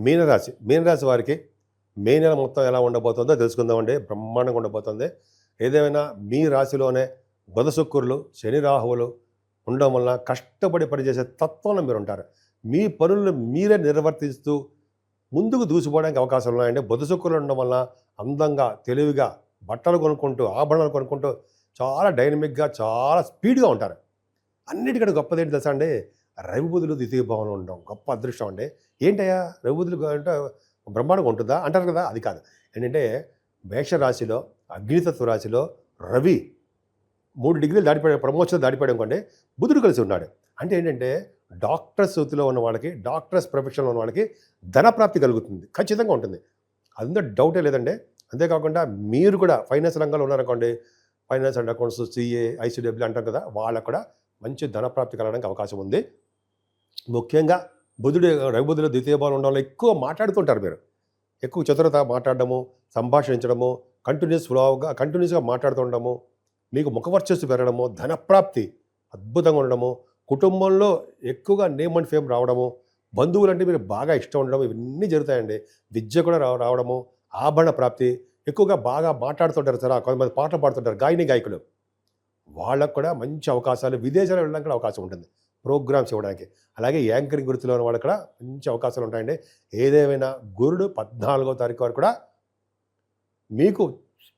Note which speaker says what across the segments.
Speaker 1: మీనరాశి వారికి మే నెల మొత్తం ఎలా ఉండబోతుందో తెలుసుకుందామండి. బ్రహ్మాండంగా ఉండబోతుంది. ఏదేమైనా మీ రాశిలోనే బుధ శుక్రులు శని రాహువులు ఉండడం వల్ల కష్టపడి పనిచేసే తత్వంలో మీరు ఉంటారు. మీ పనులను మీరే నిర్వర్తిస్తూ ముందుకు దూసిపోవడానికి అవకాశాలు ఉన్నాయండి. బుధ శుక్రులు ఉండడం వల్ల అందంగా తెలివిగా బట్టలు కొనుక్కుంటూ ఆభరణాలు కొనుక్కుంటూ చాలా డైనమిక్గా చాలా స్పీడ్గా ఉంటారు. అన్నిటికంటే గొప్పది ఏంటి తెలుసా అండి, రవి బుధులు ద్వితీయ భావంలో ఉండడం గొప్ప అదృష్టం అండి. ఏంటయ్యా రవి బుధులు అంటే బ్రహ్మాండంగా ఉంటుందా అంటారు కదా, అది కాదు. ఏంటంటే మేషరాశిలో అగ్నితత్వ రాశిలో రవి 3 డిగ్రీలు దాటిపోయాడు, ప్రమోషన్ దాటిపోయాడు అనుకోండి, బుధుడు కలిసి ఉన్నాడు. అంటే ఏంటంటే డాక్టర్స్ వృత్తిలో ఉన్న వాళ్ళకి, డాక్టర్స్ ప్రొఫెషన్లో ఉన్న వాళ్ళకి ధనప్రాప్తి కలుగుతుంది, ఖచ్చితంగా ఉంటుంది. అందులో డౌటే లేదండి. అంతేకాకుండా మీరు కూడా ఫైనాన్స్ రంగంలో ఉన్నారనుకోండి, finance and accounts, CA, ICW అంటారు కదా, వాళ్ళకు కూడా మంచి ధనప్రాప్తి కలగడానికి అవకాశం ఉంది. ముఖ్యంగా రవి బుధుడు ద్వితీయ భావం ఉండడం వల్ల ఎక్కువ మాట్లాడుతుంటారు. మీరు ఎక్కువ చతురత మాట్లాడడము, సంభాషించడము, కంటిన్యూస్గా మాట్లాడుతుండడము, మీకు ముఖవర్చస్సు పెరగడము, ధనప్రాప్తి అద్భుతంగా ఉండడము, కుటుంబంలో ఎక్కువగా నేమ్ అండ్ ఫేమ్ రావడము, బంధువులంటే మీరు బాగా ఇష్టం ఉండడం, ఇవన్నీ జరుగుతాయండి. విద్య కూడా రావడము, ఆభరణ ప్రాప్తి, ఎక్కువగా బాగా మాట్లాడుతుంటారు సార్. కొంతమంది పాటలు పాడుతుంటారు, గాయకులు, వాళ్ళకు కూడా మంచి అవకాశాలు, విదేశాలు వెళ్ళడానికి కూడా అవకాశం ఉంటుంది, ప్రోగ్రామ్స్ ఇవ్వడానికి. అలాగే యాంకరింగ్ వృత్తిలో ఉన్న వాళ్ళకి కూడా మంచి అవకాశాలు ఉంటాయండి. ఏదేమైనా గురుడు 14వ తారీఖు వరకు కూడా మీకు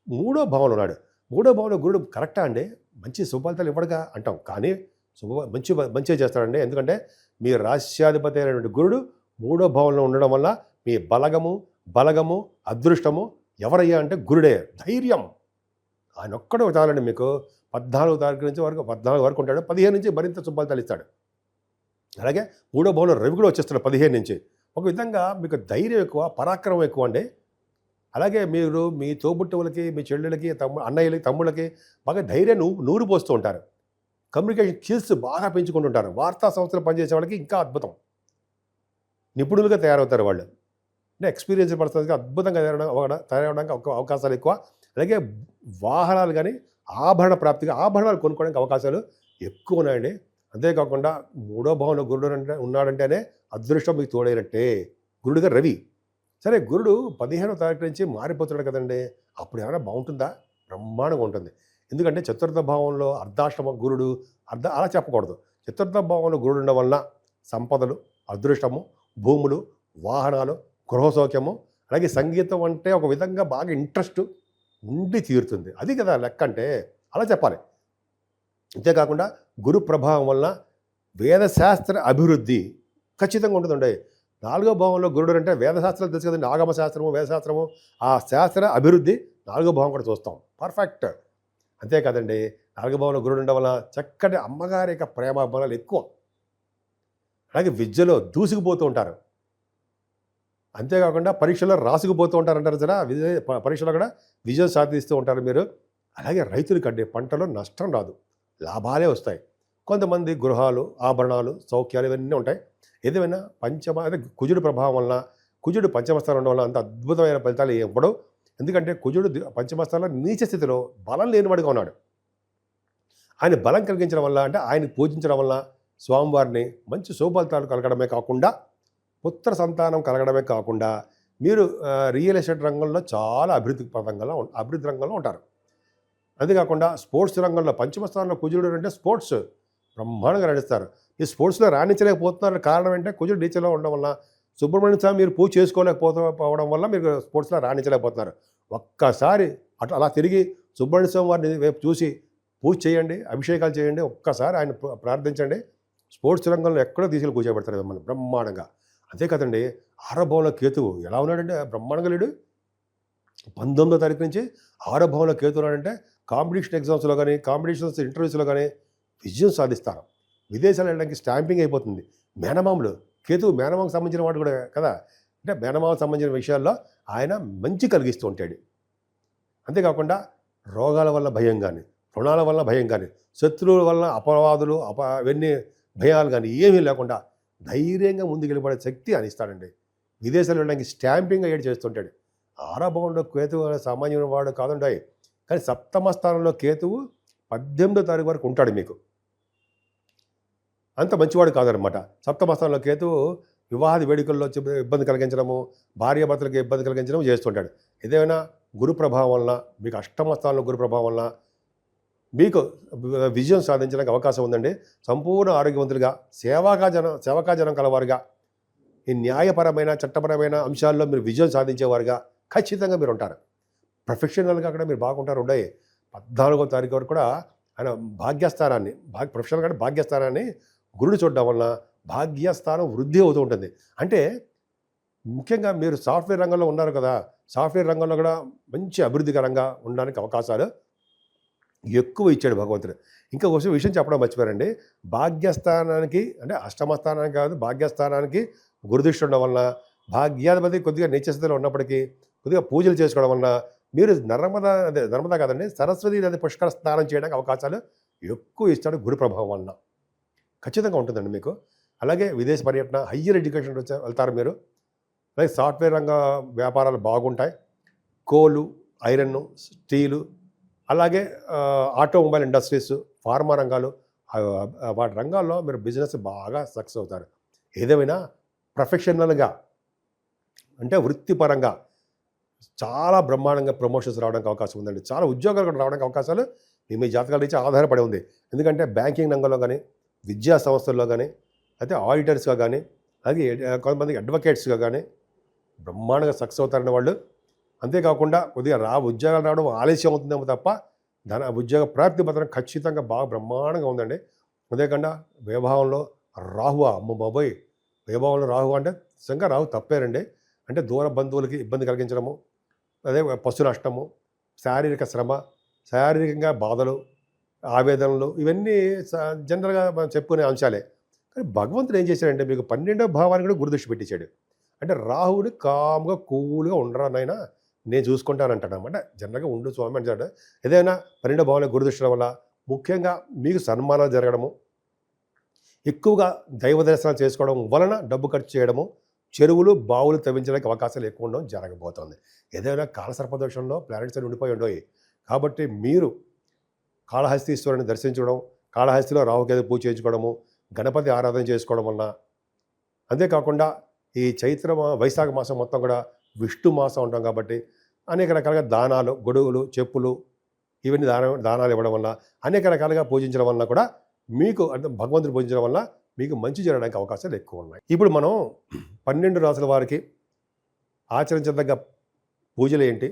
Speaker 1: 3వ భావంలో ఉన్నాడు. 3వ భావంలో గురుడు కరెక్టా అండి, మంచి శుభఫలితాలు ఇవ్వడుగా అంటాం, కానీ మంచిగా చేస్తాడండి. ఎందుకంటే మీ రాశ్యాధిపతి అయినటువంటి గురుడు 3వ భావంలో ఉండడం వల్ల మీ బలగము అదృష్టము ఎవరయ్యా అంటే గురుడే. ధైర్యం ఆయన ఒక్కడే చాలండి. మీకు 14వ తారీఖు నుంచి 14 వరకు ఉంటాడు. 15 నుంచి మరింత శుభఫలితాలు ఇస్తాడు. అలాగే 3వ భావంలో రవి కూడా వచ్చేస్తాడు 15 నుంచి. ఒక విధంగా మీకు ధైర్యం ఎక్కువ, పరాక్రమం ఎక్కువ అండి. అలాగే మీరు మీ తోబుట్టువులకి, మీ చెల్లెలకి, అన్నయ్యలకి, తమ్ముళ్ళకి బాగా ధైర్యాన్ని నూరు పోస్తూ ఉంటారు. కమ్యూనికేషన్ స్కిల్స్ బాగా పెంచుకుంటుంటారు. వార్తా సంస్థలు పనిచేసే వాళ్ళకి ఇంకా అద్భుతం, నిపుణులుగా తయారవుతారు వాళ్ళు. అంటే ఎక్స్పీరియన్స్ పర్సన్స్గా అద్భుతంగా తయారవడానికి అవకాశాలు ఎక్కువ. అలాగే వాహనాలు కానీ ఆభరణ ఆభరణాలు కొనుక్కోవడానికి అవకాశాలు ఎక్కువ ఉన్నాయండి. అంతేకాకుండా 3వ భావంలో గురుడు ఉన్నాడంటేనే అదృష్టం మీకు తోడైనట్టే. గురుడుగా రవి. సరే, గురుడు 15వ తారీఖు నుంచి మారిపోతున్నాడు కదండి, అప్పుడు ఏమైనా బాగుంటుందా? బ్రహ్మాండంగా ఉంటుంది. ఎందుకంటే చతుర్థ భావంలో అర్ధాష్టమ గురుడు, అలా చెప్పకూడదు. చతుర్థ భావంలో గురుడు ఉండడం వలన సంపదలు, అదృష్టము, భూములు, వాహనాలు, గృహసౌఖ్యము, అలాగే సంగీతం అంటే ఒక విధంగా బాగా ఇంట్రెస్ట్ ఉండి తీరుతుంది. అది కదా లెక్క అంటే, అలా చెప్పాలి. అంతేకాకుండా గురు ప్రభావం వలన వేదశాస్త్ర అభివృద్ధి ఖచ్చితంగా ఉంటుందండి. 4వ భావంలో గురుడు అంటే వేదశాస్త్రాలు తెలుసు కదండి, ఆగమ శాస్త్రము, వేదశాస్త్రము, ఆ శాస్త్ర అభివృద్ధి 4వ భావం కూడా చూస్తాం, పర్ఫెక్ట్. అంతేకాదండి, 4వ భావంలో గురుడు ఉండడం వల్ల చక్కటి అమ్మగారి యొక్క ప్రేమాభిమానాలు ఎక్కువ. అలాగే విద్యలో దూసుకుపోతూ ఉంటారు. అంతేకాకుండా పరీక్షలో రాసుకుపోతూ ఉంటారంటారు కదా, పరీక్షలో కూడా విజయం సాధిస్తూ ఉంటారు మీరు. అలాగే రైతులకండి పంటలో నష్టం రాదు, లాభాలే వస్తాయి. కొంతమంది గృహాలు, ఆభరణాలు, సౌఖ్యాలు ఇవన్నీ ఉంటాయి. ఏదేమైనా అదే కుజుడు ప్రభావం వలన, కుజుడు పంచమస్థానం ఉండడం వల్ల అంత అద్భుతమైన ఫలితాలు ఇవ్వడం. ఎందుకంటే కుజుడు పంచమస్థానంలో నీచ స్థితిలో బలం లేనివాడిగా ఉన్నాడు. ఆయన బలం కలిగించడం వల్ల, అంటే ఆయన పూజించడం వల్ల స్వామివారిని మంచి శుభఫలితాలు కలగడమే కాకుండా, పుత్ర సంతానం కలగడమే కాకుండా, మీరు రియల్ ఎస్టేట్ రంగంలో చాలా అభివృద్ధి రంగంలో ఉంటారు. అంతేకాకుండా స్పోర్ట్స్ రంగంలో పంచమస్థానంలో కుజుడు అంటే స్పోర్ట్స్ బ్రహ్మాండంగా రాణిస్తారు. ఈ స్పోర్ట్స్లో రాణించలేకపోతున్నారు, కారణం ఏంటంటే కుజుడు నీచలో ఉండడం వల్ల. సుబ్రహ్మణ్య స్వామి మీరు పూజ చేసుకోలేకపోవడం వల్ల మీరు స్పోర్ట్స్లో రాణించలేకపోతున్నారు. ఒక్కసారి అలా తిరిగి సుబ్రహ్మణ్య స్వామి వారిని వైపు చూసి పూజ చేయండి, అభిషేకాలు చేయండి, ఒక్కసారి ఆయన ప్రార్థించండి. స్పోర్ట్స్ రంగంలో ఎక్కడో తీసుకెళ్ళి కూర్చోబెడతారు మిమ్మల్ని బ్రహ్మాండంగా. అంతే కదండి, 6వ భావంలో కేతువు ఎలా ఉన్నాడంటే బ్రహ్మాండంగా లేడు. 19వ తారీఖు నుంచి 6వ భావంలో కేతు ఉన్నాడంటే కాంపిటీషన్ ఎగ్జామ్స్లో కానీ, కాంపిటీషన్స్ ఇంటర్వ్యూస్లో కానీ విజయం సాధిస్తారు. విదేశాలు వెళ్ళడానికి స్టాంపింగ్ అయిపోతుంది. కేతువు మేనమామకు సంబంధించిన వాడు కూడా కదా, అంటే మేనమామకు సంబంధించిన విషయాల్లో ఆయన మంచి కలిగిస్తూ ఉంటాడు. అంతేకాకుండా రోగాల వల్ల భయం కానీ, రుణాల వల్ల భయం కానీ, శత్రువుల వల్ల అపవాదులు ఇవన్నీ భయాలు కానీ ఏమీ లేకుండా ధైర్యంగా ముందుకెళ్ళిపడే శక్తి అని ఇస్తాడండి. విదేశాలు వెళ్ళడానికి స్టాంపింగ్ అయ్యేది చేస్తుంటాడు. 6వ భావంలో కేతువు సామాన్యమైన వాడు కాదుంటాయి, కానీ 7వ స్థానంలో కేతువు 18వ తారీఖు వరకు ఉంటాడు మీకు. అంత మంచివాడు కాదనమాట. 7వ స్థానంలో కేతువు వివాహాది వేడుకల్లో ఇబ్బంది కలిగించడము, భార్యాభర్తలకు ఇబ్బంది కలిగించడం చేస్తుంటాడు. ఏదైనా గురు ప్రభావం వలన, మీకు అష్టమ స్థానంలో గురు ప్రభావం వలన మీకు విజయం సాధించడానికి అవకాశం ఉందండి. సంపూర్ణ ఆరోగ్యవంతులుగా, సేవకాజనం కలవారుగా, ఈ న్యాయపరమైన, చట్టపరమైన అంశాల్లో మీరు విజయం సాధించేవారుగా ఖచ్చితంగా మీరు ఉంటారు. ప్రొఫెషనల్గా కూడా మీరు బాగుంటారు. 14వ తారీఖు వరకు కూడా ఆయన భాగ్యస్థానాన్ని, ప్రొఫెషనల్గా భాగ్యస్థానాన్ని గురుడు చూడడం వలన భాగ్యస్థానం వృద్ధి అవుతూ ఉంటుంది. అంటే ముఖ్యంగా మీరు సాఫ్ట్వేర్ రంగంలో ఉన్నారు కదా, సాఫ్ట్వేర్ రంగంలో కూడా మంచి అభివృద్ధికరంగా ఉండడానికి అవకాశాలు ఎక్కువ ఇచ్చాడు భగవంతుడు. ఇంకా ఒక విషయం చెప్పడం మర్చిపోయారండి. భాగ్యస్థానానికి, అంటే అష్టమ స్థానానికి కాదు, భాగ్యస్థానానికి గురుదృష్టి ఉండడం వలన, భాగ్యాధిపతి కొద్దిగా నీచస్థితిలో ఉన్నప్పటికీ కొద్దిగా పూజలు చేసుకోవడం వలన మీరు నర్మదా కాదండి, సరస్వతి నది పుష్కర స్నానం చేయడానికి అవకాశాలు ఎక్కువ ఇస్తాడు గురు ప్రభావం వలన. ఖచ్చితంగా ఉంటుందండి మీకు. అలాగే విదేశ పర్యటన, హయ్యర్ ఎడ్యుకేషన్ వెళ్తారు మీరు. అలాగే సాఫ్ట్వేర్ రంగ వ్యాపారాలు బాగుంటాయి. కోలు, ఐరన్, స్టీలు, అలాగే ఆటోమొబైల్ ఇండస్ట్రీస్, ఫార్మా రంగాలు, వాటి రంగాల్లో మీరు బిజినెస్ బాగా సక్సెస్ అవుతారు. ఏదేమైనా ప్రొఫెషనల్గా, అంటే వృత్తిపరంగా చాలా బ్రహ్మాండంగా ప్రమోషన్స్ రావడానికి అవకాశం ఉందండి. చాలా ఉద్యోగాలు కూడా రావడానికి అవకాశాలు మీ జాతకాల నుంచి ఆధారపడి ఉంది. ఎందుకంటే బ్యాంకింగ్ రంగంలో కానీ, విద్యా సంస్థల్లో కానీ, అయితే ఆడిటర్స్గా కానీ, అలాగే కొంతమంది అడ్వకేట్స్గా కానీ బ్రహ్మాండంగా సక్సెస్ అవుతారనే వాళ్ళు. అంతేకాకుండా కొద్దిగా ఉద్యోగాలు రావడం ఆలస్యం అవుతుందేమో తప్ప ఉద్యోగ ప్రాప్తి మాత్రం ఖచ్చితంగా బాగా బ్రహ్మాండంగా ఉందండి. అంతేకాకుండా వ్యవహారంలో రాహువా, అమ్మ బాబోయ్, వ్యవహారంలో రాహు అంటే నిజంగా రాహు తప్పేరండి. అంటే దూర బంధువులకి ఇబ్బంది కలిగించడము, అదే పశు నష్టము, శారీరక శ్రమ, శారీరకంగా బాధలు, ఆవేదనలు, ఇవన్నీ జనరల్గా మనం చెప్పుకునే అంశాలే. కానీ భగవంతుడు ఏం చేశాడంటే మీకు 12వ భావాన్ని కూడా గురుదృష్టి పెట్టించాడు. అంటే రాహువుని కామ్గా కూల్గా ఉండరానైనా నేను చూసుకుంటానంటాడు అనమాట. జనరల్గా ఉండు స్వామి అంటాడు. ఏదైనా 12వ భావంలో గురుదృష్టి వల్ల ముఖ్యంగా మీకు సన్మానాలు జరగడము, ఎక్కువగా దైవ దర్శనాలు చేసుకోవడం వలన డబ్బు ఖర్చు చేయడము, చెరువులు, బావులు తవ్వించడానికి అవకాశాలు ఎక్కువ ఉండడం జరగబోతోంది. ఏదైనా కాలసర్పదోషంలో ప్లానెట్స్ అని ఉండిపోయి ఉండవు. కాబట్టి మీరు కాళహస్తీశ్వరుని దర్శించడం, కాళహస్తిలో రాహుకేతు పూజ చేయించుకోవడము, గణపతి ఆరాధన చేసుకోవడం వలన, అంతేకాకుండా ఈ వైశాఖ మాసం మొత్తం కూడా విష్ణు మాసం ఉంటాం కాబట్టి అనేక రకాలుగా దానాలు, గొడుగులు, చెప్పులు, ఇవన్నీ దానాలు ఇవ్వడం వల్ల, అనేక రకాలుగా పూజించడం వలన కూడా మీకు, అంటే భగవంతుని పూజించడం వల్ల మీకు మంచి జరగడానికి అవకాశాలు ఎక్కువ ఉన్నాయి. ఇప్పుడు మనం 12 రాసుల వారికి ఆచరించదగ్గ పూజలు ఏంటి,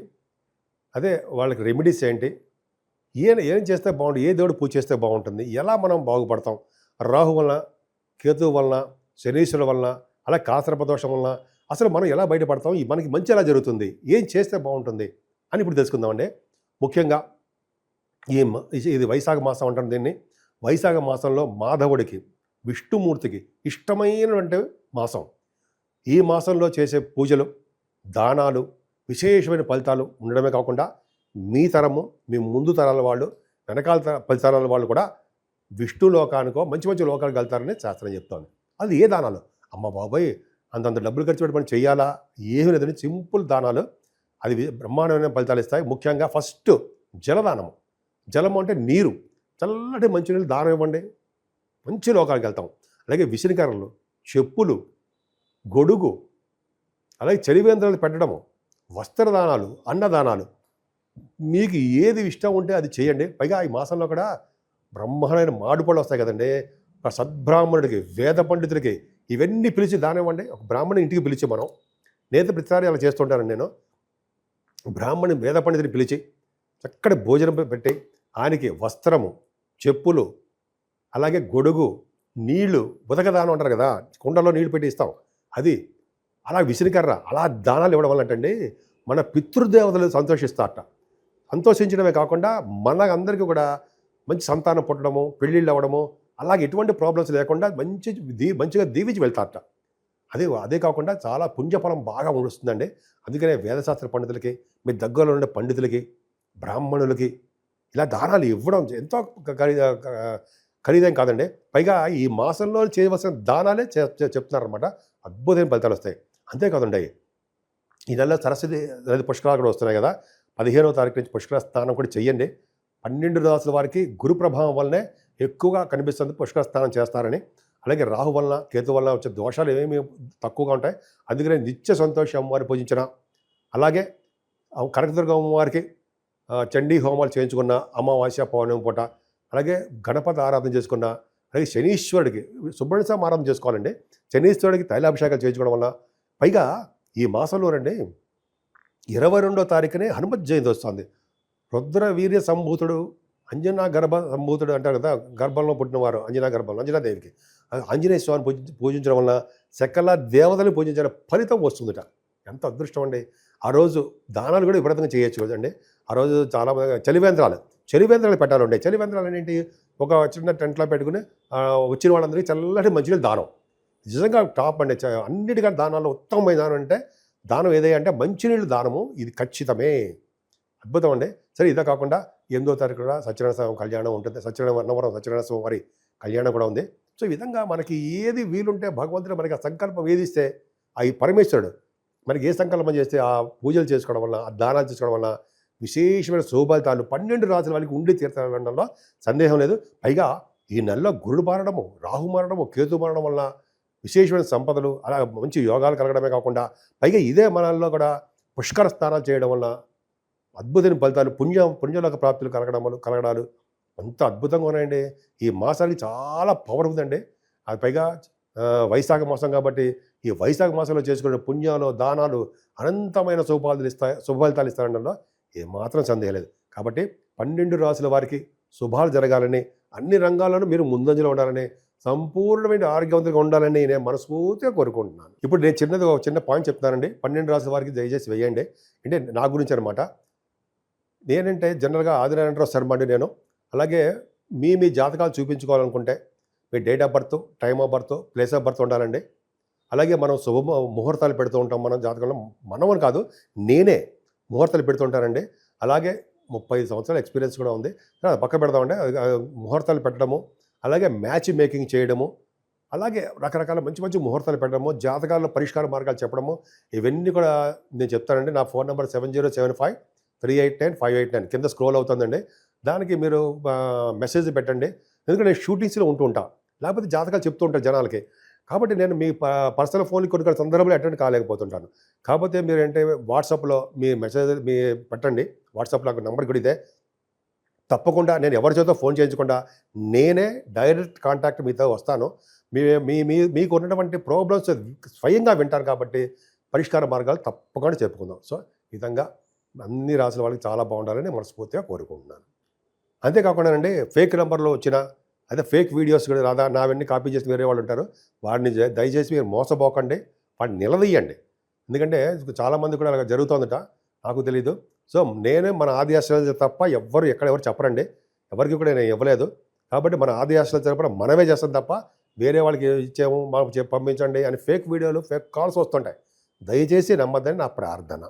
Speaker 1: అదే వాళ్ళకి రెమెడీస్ ఏంటి, ఏం చేస్తే బాగుంటుంది, ఏ దేవుడు పూజ చేస్తే బాగుంటుంది, ఎలా మనం బాగుపడతాం, రాహు వలన, కేతువు వలన, శనీశ్వరుల వలన, అలా కాసరపదోషం వలన అసలు మనం ఎలా బయటపడతాం, మనకి మంచి ఎలా జరుగుతుంది, ఏం చేస్తే బాగుంటుంది అని ఇప్పుడు తెలుసుకుందామండి. ముఖ్యంగా ఇది వైశాఖ మాసం అంటారు దీన్ని. వైశాఖ మాసంలో మాధవుడికి, విష్ణుమూర్తికి ఇష్టమైనటువంటి మాసం. ఈ మాసంలో చేసే పూజలు, దానాలు విశేషమైన ఫలితాలు ఉండడమే కాకుండా మీ తరము, మీ ముందు తరాల వాళ్ళు, వెనకాల 10 తరాల వాళ్ళు కూడా విష్ణు లోకానికో మంచి మంచి లోకాలకు వెళ్తారని శాస్త్రం చెప్తోంది. అది ఏ దానాలు, అమ్మ బాబాయ్ అంతంత డబ్బులు ఖర్చు పెట్టి మనం చేయాలా, ఏమీ లేదని సింపుల్ దానాలు, అది బ్రహ్మాండమైన ఫలితాలు ఇస్తాయి. ముఖ్యంగా ఫస్ట్ జలదానము. జలము అంటే నీరు, చల్లటి మంచినీళ్ళు దానం ఇవ్వండి, మంచి లోకాలకు వెళ్తాం. అలాగే విసిరికర్రలు, చెప్పులు, గొడుగు, అలాగే చలివేంద్రాలు పెట్టడము, వస్త్రదానాలు, అన్నదానాలు, మీకు ఏది ఇష్టం ఉంటే అది చేయండి. పైగా ఈ మాసంలో కూడా బ్రహ్మాండమైన మాడుపళ్ళు వస్తాయి కదండి. ఒక సద్బ్రాహ్మణుడికి, వేద పండితుడికి ఇవన్నీ పిలిచి దానం ఇవ్వండి. ఒక బ్రాహ్మణి ఇంటికి పిలిచి, నేత ప్రతిసారి అలా చేస్తుంటానండి నేను. బ్రాహ్మణి వేద పండితుని పిలిచి చక్కటి భోజనం పెట్టి ఆయనకి వస్త్రము, చెప్పులు, అలాగే గొడుగు, నీళ్లు, ఉదకదానం అంటారు కదా, కుండలో నీళ్లు పెట్టి ఇస్తాం, అది, అలా విసిరికర్ర, అలా దానాలు ఇవ్వడం వల్ల అంటే మన పితృదేవతలు సంతోషిస్తారట. సంతోషించడమే కాకుండా మన అందరికీ కూడా మంచి సంతానం పుట్టడము, పెళ్ళిళ్ళు అవ్వడము, అలాగే ఎటువంటి ప్రాబ్లమ్స్ లేకుండా మంచిగా దీవించి వెళ్తారట. అదే కాకుండా చాలా పుణ్యఫలం బాగా వస్తుందండి. అందుకనే వేదశాస్త్ర పండితులకి, మీ దగ్గరలో ఉండే పండితులకి, బ్రాహ్మణులకి ఇలా దానాలు ఇవ్వడం ఎంతో ఖరీదేం కాదండి. పైగా ఈ మాసంలో చేయవలసిన దానాలే చెప్తున్నారనమాట. అద్భుతమైన ఫలితాలు వస్తాయి. అంతేకాదండి, ఈ నెలలో సరస్వతి నది పుష్కరాలు కూడా వస్తున్నాయి కదా. 15వ తారీఖు నుంచి పుష్కర స్నానం కూడా చెయ్యండి. 12 రాసుల వారికి గురు ప్రభావం వల్లనే ఎక్కువగా కనిపిస్తుంది పుష్కర స్నానం చేస్తారని. అలాగే రాహు వలన కేతు వలన వచ్చే దోషాలు ఏమేమి తక్కువగా ఉంటాయి. అందుకనే నిత్య సంతోషి అమ్మవారిని పూజించిన, అలాగే కనకదుర్గ అమ్మవారికి చండీ హోమాలు చేయించుకున్న, అమావాస్య పౌర్ణమి పూట, అలాగే గణపతి ఆరాధన చేసుకున్న, అలాగే శనీశ్వరుడికి సుబ్రహ్మణ్య స్వామి ఆరాధన చేసుకోవాలండి. శనీశ్వరుడికి తైలాభిషేకాలు చేయించుకోవడం వల్ల, పైగా ఈ మాసంలోనండి 22వ తారీఖునే హనుమత్ జయంతి వస్తుంది. రుద్ర వీర్య సంభూతుడు, అంజనా గర్భ సంభూతుడు అంటారు కదా, గర్భంలో పుట్టినవారు అంజనా గర్భంలో అంజనాదేవికి ఆంజనేయ స్వామిని పూజించడం వల్ల సకల దేవతలు పూజించిన ఫలితం వస్తుందట. ఎంత అదృష్టం అండి. ఆ రోజు దానాలు కూడా విపరీతంగా చేయొచ్చు కదండి. ఆ రోజు చాలా చలివేంద్రాలు పెట్టాలండి. చలివేంద్రాలు ఏంటి, ఒక చిన్న టెంట్లో పెట్టుకుని వచ్చిన వాళ్ళందరికీ చల్లటి మంచినీళ్ళు దానం. నిజంగా టాప్ అండి. అన్నిటికంటే దానాల్లో ఉత్తమమైన దానం అంటే దానం ఏదైనా అంటే మంచినీళ్ళు దానము. ఇది ఖచ్చితమే, అద్భుతం అండి. సరే, ఇదే కాకుండా 8వ తారీఖు కూడా సత్యనారాయణ స్వామి కళ్యాణం ఉంటుంది. సత్యనారాయణ స్వామి వారి కళ్యాణం కూడా ఉంది. సో ఈ విధంగా మనకి ఏది వీలుంటే భగవంతుడు మనకి ఆ సంకల్పం ఏదిస్తే ఆ ఈ పరమేశ్వరుడు మనకి ఏ సంకల్పం చేస్తే ఆ పూజలు చేసుకోవడం వల్ల, ఆ దానాలు చేసుకోవడం వల్ల విశేషమైన శుభఫలితాలు 12 రాసుల వాళ్ళకి ఉండి తీర్థంలో సందేహం లేదు. పైగా ఈ నెలలో గురుడు మారడము, రాహు మారడము, కేతు మారడం వల్ల విశేషమైన సంపదలు, అలా మంచి యోగాలు కలగడమే కాకుండా పైగా ఇదే మనల్లో కూడా పుష్కర స్నానాలు చేయడం వల్ల అద్భుతమైన ఫలితాలు, పుణ్యలోక ప్రాప్తులు కలగడాలు అంత అద్భుతంగా ఉన్నాయండి. ఈ మాసానికి చాలా పవర్ ఉందండి. అది పైగా వైశాఖ మాసం కాబట్టి ఈ వైశాఖ మాసంలో చేసుకునే పుణ్యాలు, దానాలు అనంతమైన శుభఫలితాలు ఇస్తారనడంలో ఏమాత్రం సందేహం లేదు. కాబట్టి 12 రాసుల వారికి శుభాలు జరగాలని, అన్ని రంగాల్లోనూ మీరు ముందంజలో ఉండాలని, సంపూర్ణమైన ఆరోగ్యవంతంగా ఉండాలని నేను మనస్ఫూర్తిగా కోరుకుంటున్నాను. ఇప్పుడు నేను చిన్న పాయింట్ చెప్తున్నానండి. 12 రాసుల వారికి దయచేసి వేయండి. అంటే నా గురించి అనమాట. నేనంటే జనరల్గా ఆదినారాయణరావు శర్మ అండి నేను. అలాగే మీ జాతకాలు చూపించుకోవాలనుకుంటే మీ date of birth, time of birth, place of birth ఉండాలండి. అలాగే మనం ముహూర్తాలు పెడుతూ ఉంటాం. మనం జాతకంలో మనమని కాదు, నేనే ముహూర్తాలు పెడుతూ ఉంటానండి. అలాగే 35 సంవత్సరాల ఎక్స్పీరియన్స్ కూడా ఉంది. పక్క పెడదామండి. ముహూర్తాలు పెట్టడము, అలాగే మ్యాచ్ మేకింగ్ చేయడము, అలాగే రకరకాల మంచి ముహూర్తాలు పెట్టడము, జాతకాల పరిష్కార మార్గాలు చెప్పడము, ఇవన్నీ కూడా నేను చెప్తానండి. నా ఫోన్ నెంబర్ 7075389589 కింద స్క్రోల్ అవుతుందండి. దానికి మీరు మెసేజ్ పెట్టండి. ఎందుకంటే నేను షూటింగ్స్లో ఉంటా, లేకపోతే జాతకాలు చెప్తూ ఉంటాను జనాలకి. కాబట్టి నేను మీ పర్సనల్ ఫోన్కి కొన్ని సందర్భంలో అటెండ్ కాలేకపోతుంటాను. కాకపోతే మీరు ఏంటంటే వాట్సాప్లో మీ మెసేజ్ పెట్టండి. వాట్సాప్లో నాకు నెంబర్ కూడా ఇదే. తప్పకుండా నేను ఎవరి చేతో ఫోన్ చేయించకుండా నేనే డైరెక్ట్ కాంటాక్ట్ మీతో వస్తాను. మీకు ఉన్నటువంటి ప్రాబ్లమ్స్ స్వయంగా వింటాను. కాబట్టి పరిష్కార మార్గాలు తప్పకుండా చెప్పుకుందాం. సో ఈ విధంగా అన్ని రాసుల వాళ్ళకి చాలా బాగుండాలని మనస్ఫూర్తిగా కోరుకుంటున్నాను. అంతేకాకుండానండి, ఫేక్ నెంబర్లో వచ్చిన అదే ఫేక్ వీడియోస్ కూడా రాదా నావన్నీ కాపీ చేసి వేరే వాళ్ళు ఉంటారు. వాడిని దయచేసి మీరు మోసపోకండి, వాడిని నిలదీయండి. ఎందుకంటే చాలామంది కూడా అలా జరుగుతుందట, నాకు తెలీదు. సో నేనే మన ఆది ఆశ్రయాలు తప్ప ఎక్కడెవరు చెప్పరండి. ఎవరికి కూడా నేను ఇవ్వలేదు. కాబట్టి మన ఆది ఆశ్రయాల తరపున మనమే చేస్తాం తప్ప వేరే వాళ్ళకి ఇచ్చాము, మాకు పంపించండి అని ఫేక్ వీడియోలు, ఫేక్ కాల్స్ వస్తుంటాయి. దయచేసి నమ్మద్దని నా ప్రార్థన.